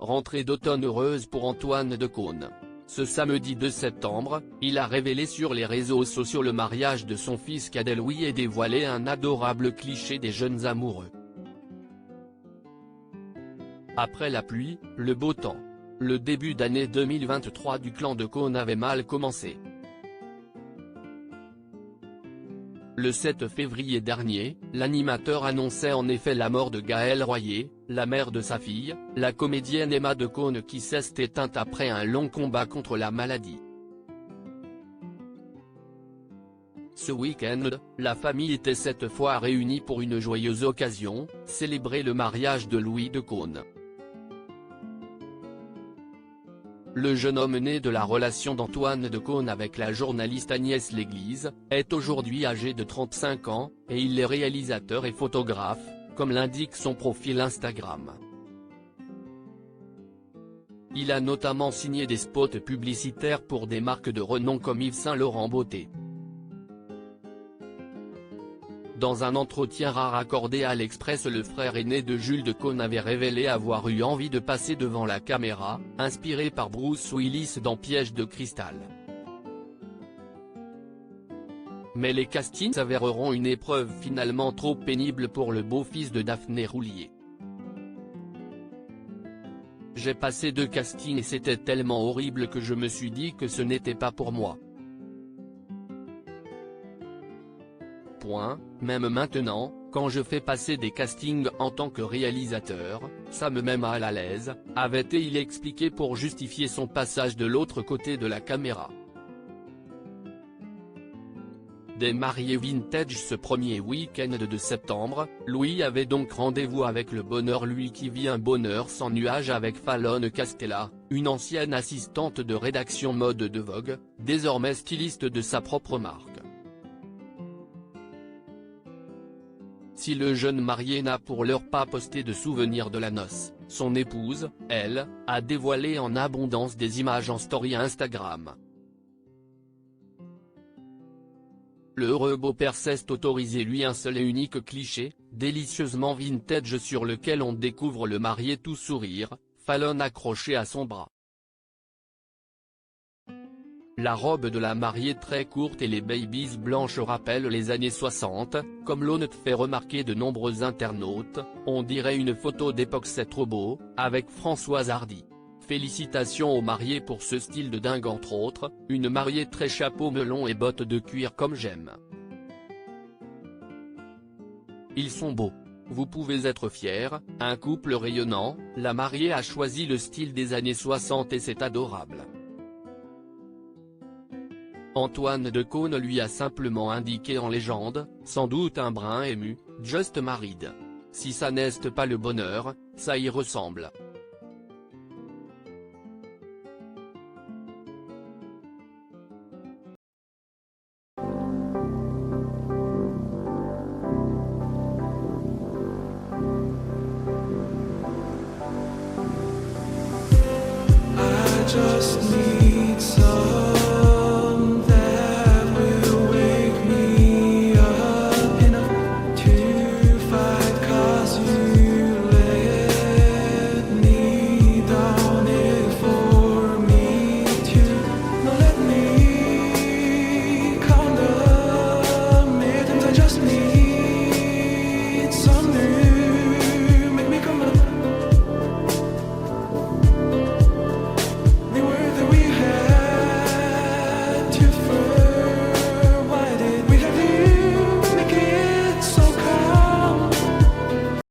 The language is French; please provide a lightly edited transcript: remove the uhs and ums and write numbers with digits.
rentrée d'automne heureuse pour Antoine de Caunes. Ce samedi 2 septembre, il a révélé sur les réseaux sociaux le mariage de son fils cadet Louis et dévoilé un adorable cliché des jeunes amoureux. Après la pluie, le beau temps. Le début d'année 2023 du clan de Caunes avait mal commencé. Le 7 février dernier, l'animateur annonçait en effet la mort de Gaëlle Royer, la mère de sa fille, la comédienne Emma de Caunes qui s'est éteinte après un long combat contre la maladie. Ce week-end, la famille était cette fois réunie pour une joyeuse occasion, célébrer le mariage de Louis de Caunes. Le jeune homme né de la relation d'Antoine de Caunes avec la journaliste Agnès Léglise, est aujourd'hui âgé de 35 ans, et il est réalisateur et photographe, comme l'indique son profil Instagram. Il a notamment signé des spots publicitaires pour des marques de renom comme Yves Saint Laurent Beauté. Dans un entretien rare accordé à l'Express, le frère aîné de Jules de Caunes avait révélé avoir eu envie de passer devant la caméra, inspiré par Bruce Willis dans Piège de cristal. Mais les castings s'avéreront une épreuve finalement trop pénible pour le beau-fils de Daphné Roulier. J'ai passé 2 castings et c'était tellement horrible que je me suis dit que ce n'était pas pour moi. Même maintenant, quand je fais passer des castings en tant que réalisateur, ça me met mal à l'aise, avait-il expliqué pour justifier son passage de l'autre côté de la caméra. Des mariés vintage ce premier week-end de septembre, Louis avait donc rendez-vous avec le bonheur, lui qui vit un bonheur sans nuage avec Fallon Castella, une ancienne assistante de rédaction mode de Vogue, désormais styliste de sa propre marque. Si le jeune marié n'a pour l'heure pas posté de souvenirs de la noce, son épouse, elle, a dévoilé en abondance des images en story Instagram. Le heureux beau-père s'est autorisé lui un seul et unique cliché, délicieusement vintage sur lequel on découvre le marié tout sourire, Fallon accroché à son bras. La robe de la mariée très courte et les babies blanches rappellent les années 60, comme l'ont fait remarquer de nombreux internautes, on dirait une photo d'époque. C'est trop beau, avec Françoise Hardy. Félicitations aux mariés pour ce style de dingue entre autres, une mariée très chapeau melon et bottes de cuir comme j'aime. Ils sont beaux. Vous pouvez être fiers, un couple rayonnant, la mariée a choisi le style des années 60 et c'est adorable. Antoine de Caunes lui a simplement indiqué en légende, sans doute un brin ému, « Just married ». Si ça n'est pas le bonheur, ça y ressemble. Just